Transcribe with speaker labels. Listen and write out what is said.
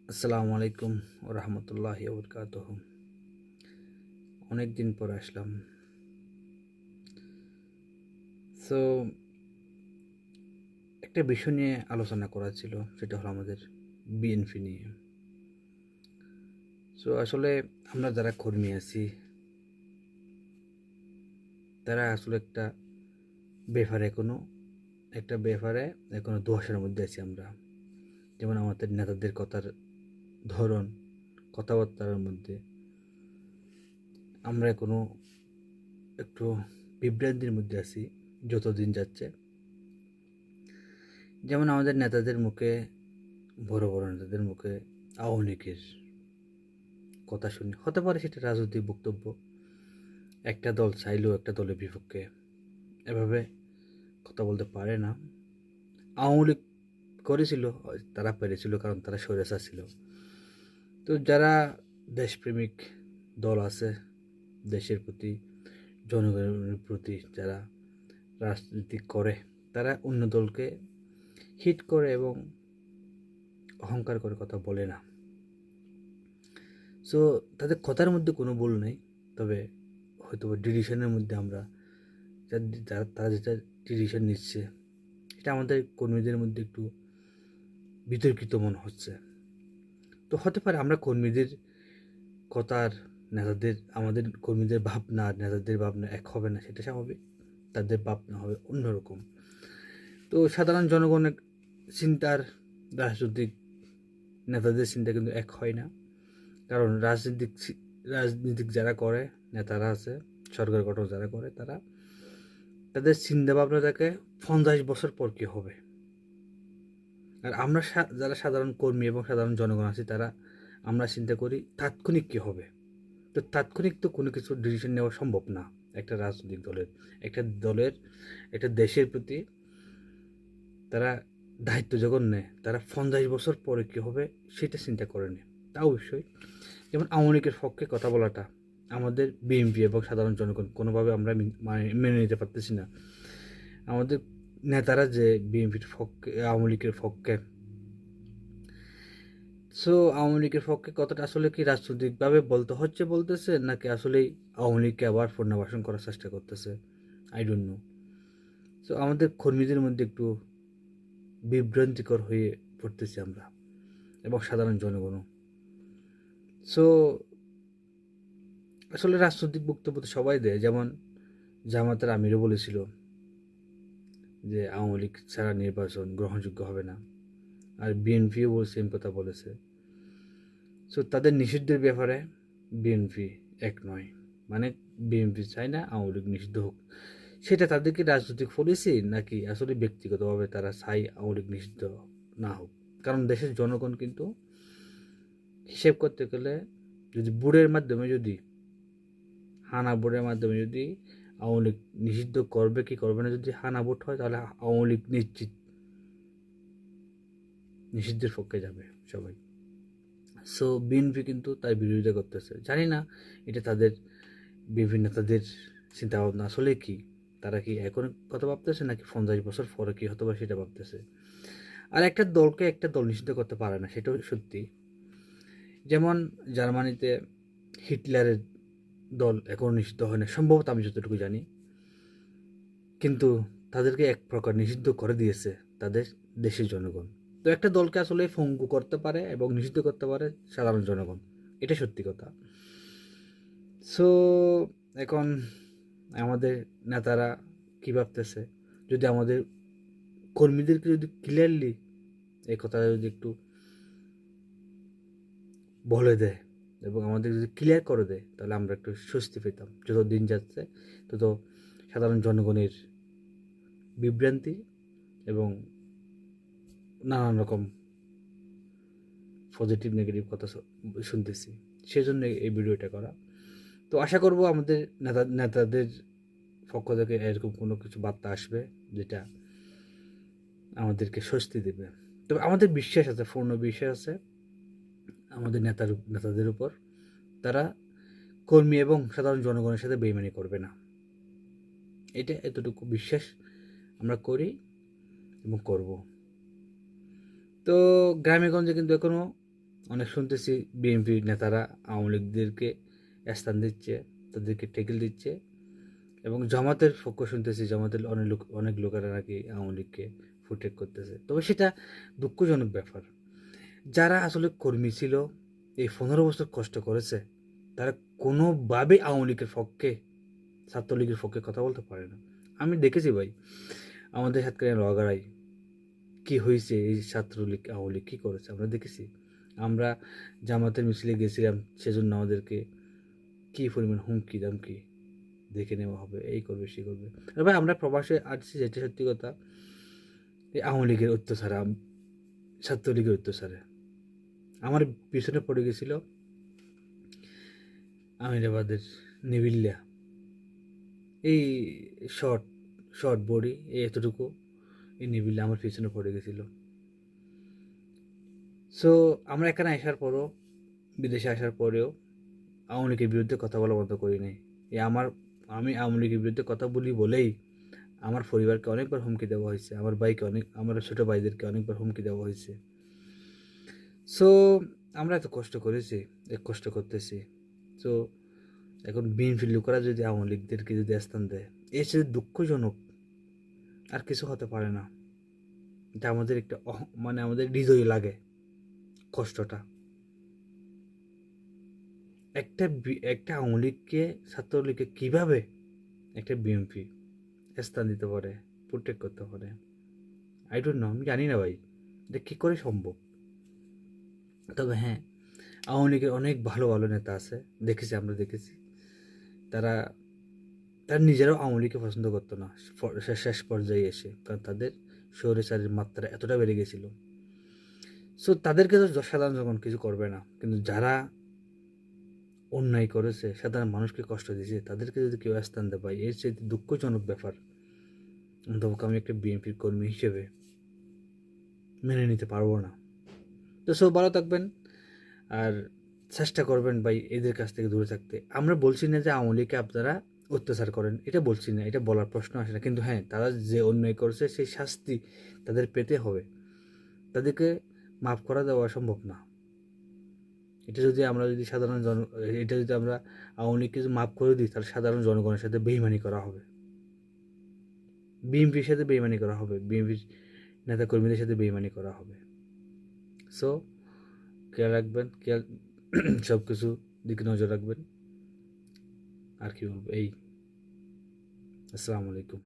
Speaker 1: আসসালামু আলাইকুম ও রহমতুল্লাহি ওবরকাতুহ। অনেক দিন পর আসলাম। সো একটা বিষয় নিয়ে আলোচনা করা ছিল, সেটা হলো আমাদের বিএনপি নিয়ে। সো আসলে আমরা যারা কর্মী আছি তারা আসলে এখনো দোয়াশের মধ্যে আছি আমরা। যেমন আমাদের নেতাদের কথার ধরন, কথাবার্তার মধ্যে আমরা এখনো একটু বিভ্রান্তির মধ্যে আছি যত দিন যাচ্ছে। যেমন আমাদের নেতাদের মুখে, বড় বড় নেতাদের মুখে আওয়ামী লীগের কথা শুনি। হতে পারে সেটা রাজনৈতিক বক্তব্য, একটা দল চাইলেও একটা দলের বিপক্ষে এভাবে কথা বলতে পারে না। আওয়ামী লীগ করেছিল, তারা পেরেছিল কারণ তারা স্বৈরাচার ছিল। তো যারা দেশপ্রেমিক দল আছে, দেশের প্রতি, জনগণের প্রতি যারা রাজনীতি করে, তারা অন্য দলকে হিট করে এবং অহংকার করে কথা বলে না। সো তাদের কথার মধ্যে কোনো ভুল নেই, তবে হয়তো ডিসিশনের মধ্যে আমরা তারা যেটা ডিসিশন নিচ্ছে এটা আমাদের কর্মীদের মধ্যে একটু বিতর্কিত মনে হচ্ছে। তো হতে পারে আমরা কর্মীদের কথার আমাদের কর্মীদের ভাবনা আর নেতাদের ভাবনা এক হবে না, সেটা স্বাভাবিক। তাদের ভাবনা হবে অন্যরকম। তো সাধারণ জনগণের চিন্তার রাজনৈতিক নেতাদের চিন্তা কিন্তু এক হয় না। কারণ রাজনীতিক যারা করে, নেতারা আছে, সরকার গঠন যারা করে, তাদের চিন্তা ভাবনা থাকে 50 বছর পর কী হবে। আর আমরা যারা সাধারণ কর্মী এবং সাধারণ জনগণ আছি, আমরা চিন্তা করি তাৎক্ষণিক কী হবে। তো তাৎক্ষণিক তো কোনো কিছু ডিসিশন নেওয়া সম্ভব না একটা রাজনৈতিক দলের। একটা দেশের প্রতি তারা দায়িত্ব যখন নেয়, তারা 50 বছর পরে কী হবে সেটা চিন্তা করে নেয়। তা অবশ্যই, যেমন আওয়ামী লীগের পক্ষে কথা বলাটা আমাদের বিএনপি এবং সাধারণ জনগণ কোনোভাবে আমরা মেনে নিতে পারতেছি না। আমাদের নেতারা যে বিএনপির পক্ষে, আওয়ামী লীগের পক্ষে, সো আওয়ামী লীগের পক্ষে কথাটা আসলে কি রাজনৈতিকভাবে বলতেছে, নাকি আসলেই আওয়ামী লীগকে আবার পুনর্বাসন করার চেষ্টা করতেছে, আই ডোন্ট নো। সো আমাদের কর্মীদের মধ্যে একটু বিভ্রান্তিকর হয়ে পড়তেছি আমরা এবং সাধারণ জনগণও। সো আসলে রাজনৈতিক বক্তব্য তো সবাই দেয়, যেমন জামাতের আমিরও বলেছিল যে আওয়ামী লীগ ছাড়া নির্বাচন গ্রহণযোগ্য হবে না, আর বিএনপিও সেম কথা বলেছে। সো তাদের নিষিদ্ধের ব্যাপারে বিএনপি এক নয়, মানে বিএনপি চায় না আওয়ামী লীগ নিষিদ্ধ হোক। সেটা তাদের কি রাজনৈতিক পলিসি, নাকি আসলে ব্যক্তিগতভাবে তারা চায় আওয়ামী লীগ নিষিদ্ধ না হোক? কারণ দেশের জনগণ কিন্তু হিসেব করতে গেলে, যদি হানা বোর্ডের মাধ্যমে যদি আওয়ামী লীগ নিষিদ্ধ করবে কি করবে না, যদি হানা ভোট হয়, তাহলে আওয়ামী লীগ নিশ্চিত নিষিদ্ধের পক্ষে যাবে সবাই। সো বিএনপি কিন্তু তার বিরোধিতা করতেছে। জানি না এটা তাদের চিন্তাভাবনা আসলে কি, তারা কি এখন কথা ভাবতেছে, নাকি 50 বছর পরে কি হতে পারে সেটা ভাবতেছে। আর একটা দলকে একটা দল নিষিদ্ধ করতে পারে না, সেটাও সত্যি। যেমন জার্মানিতে হিটলারের দল এখনও নিষিদ্ধ হয় না সম্ভবত, আমি যতটুকু জানি। কিন্তু তাদেরকে এক প্রকার নিষিদ্ধ করে দিয়েছে তাদের দেশের জনগণ। তো একটা দলকে আসলে পঙ্গু করতে পারে এবং নিষিদ্ধ করতে পারে সাধারণ জনগণ, এটা সত্যি কথা। সো এখন আমাদের নেতারা কী ভাবতেছে, যদি আমাদের কর্মীদেরকে যদি ক্লিয়ারলি এই কথাটা যদি একটু বলে দেয় এবং আমাদের যদি ক্লিয়ার করে দেয়, তাহলে আমরা একটু স্বস্তি পেতাম। যত দিন যাচ্ছে তত সাধারণ জনগণের বিভ্রান্তি এবং নানান রকম পজিটিভ নেগেটিভ কথা শুনতেছি, সেজন্য এই ভিডিওটা করা। তো আশা করব আমাদের নেতাদের পক্ষ থেকে এরকম কোনো কিছু বার্তা আসবে যেটা আমাদেরকে স্বস্তি দেবে। তবে আমাদের বিশ্বাস আছে, পূর্ণ বিশ্বাস আছে আমাদের নেতাদের উপর। তারা কর্মী এবং সাধারণ জনগণের সাথে বেইমানি করবে না, এটা এতটুকু বিশ্বাস আমরা করি এবং করব। তো গ্রামেগঞ্জে কিন্তু এখনও অনেক শুনতেছি বিএনপি নেতারা আওয়ামী লীগদেরকে স্থান দিচ্ছে, তাদেরকে টেকেল দিচ্ছে, এবং জামাতের পক্ষ শুনতেছি জামাতের অনেক লোকেরা নাকি আওয়ামী লীগকে প্রোটেক্ট করতেছে। তবে সেটা দুঃখজনক ব্যাপার। যারা আসলে কর্মী ছিল, এই 15 বছর কষ্ট করেছে, তারা কোনোভাবে আওয়ামী লীগের পক্ষে, ছাত্রলীগের পক্ষে কথা বলতে পারে না। আমি দেখেছি ভাই, আমাদের সাতকালীন লগারাই কি হয়েছে, এই ছাত্রলীগ আওয়ামী লীগ কী করেছে আমরা দেখেছি। আমরা জামাতের মিছিলে গেছিলাম, সেজন্য আমাদেরকে কী পরিমাণ হুমকি দামকি, দেখে নেওয়া হবে, এই করবে সে করবে। আর ভাই আমরা প্রবাসে আসছি, যেটা সত্যি কথা, এই আওয়ামী লীগের অত্যাচারে, ছাত্রলীগের অত্যাচারে আমার পিছনে পড়ে গেছিল আমিরাবাদের নিবিল্লা, এই শর্ট শর্ট বডি, এই এতটুকু, এই নিবিল্লা আমার পিছনে পড়ে গেছিল। সো আমরা এখানে আসার পরও, বিদেশে আসার পরেও আওয়ামী লীগের বিরুদ্ধে কথা বলা বন্ধ করি নাই। আমি আওয়ামী লীগের বিরুদ্ধে কথা বলি বলেই আমার পরিবারকে অনেকবার হুমকি দেওয়া হয়েছে, আমার ভাইকে আমার ছোটো ভাইদেরকে অনেকবার হুমকি দেওয়া হয়েছে। সো আমরা এত কষ্ট করেছি, এক কষ্ট করতেছি। সো এখন বিএনপির লোকেরা যদি আওয়ামী লীগদেরকে যদি স্থান দেয়, এর সাথে দুঃখজনক আর কিছু হতে পারে না। এটা আমাদের একটা মানে আমাদের হৃদয়ে লাগে কষ্টটা। একটা আওয়ামী লীগকে, ছাত্রলীগকে কীভাবে একটা বিএনপি স্থান দিতে পারে, প্রোটেক্ট করতে পারে, আই ডোন্ট নো, আমি জানি না ভাই এটা কী করে সম্ভব। তবে হ্যাঁ, আওয়ামী লীগের অনেক ভালো ভালো নেতা আছে, আমরা দেখেছি। তারা নিজেরাও আওয়ামী লীগকে পছন্দ করতো না শেষ পর্যায়ে এসে, কারণ তাদের স্বৈরাচারের মাত্রা এতটা বেড়ে গেছিল। সো তাদেরকে তো সাধারণ জনগণ কিছু করবে না, কিন্তু যারা অন্যায় করেছে, সাধারণ মানুষকে কষ্ট দিয়েছে, তাদেরকে যদি কেউ স্থান দেয় ভাই, এর চেয়ে দুঃখজনক ব্যাপার অন্তপক্ষে আমি একটা বিএনপির কর্মী হিসেবে মেনে নিতে পারবো না। তো সব ভালো থাকবেন, আর চেষ্টা করবেন ভাই এদের কাছ থেকে দূরে থাকতে। আমরা বলছি না যে আওয়ামী লীগকে আপনারা অত্যাচার করেন, এটা বলছি না, এটা বলার প্রশ্ন আসে না, কিন্তু হ্যাঁ, তারা যে অন্যায় করেছে সেই শাস্তি তাদের পেতে হবে, তাদেরকে মাফ করা দেওয়া সম্ভব না। এটা যদি আমরা আওয়ামী লীগকে যদি মাফ করে দিই, তাহলে সাধারণ জনগণের সাথে বেইমানি করা হবে, বিএনপির সাথে বেইমানি করা হবে, বিএনপির নেতা কর্মীদের সাথে বেইমানি করা হবে। সো খেয়াল রাখবেন, সব কিছু দিকে নজর রাখবেন। আর কি বলবো, এই আসসালামু আলাইকুম।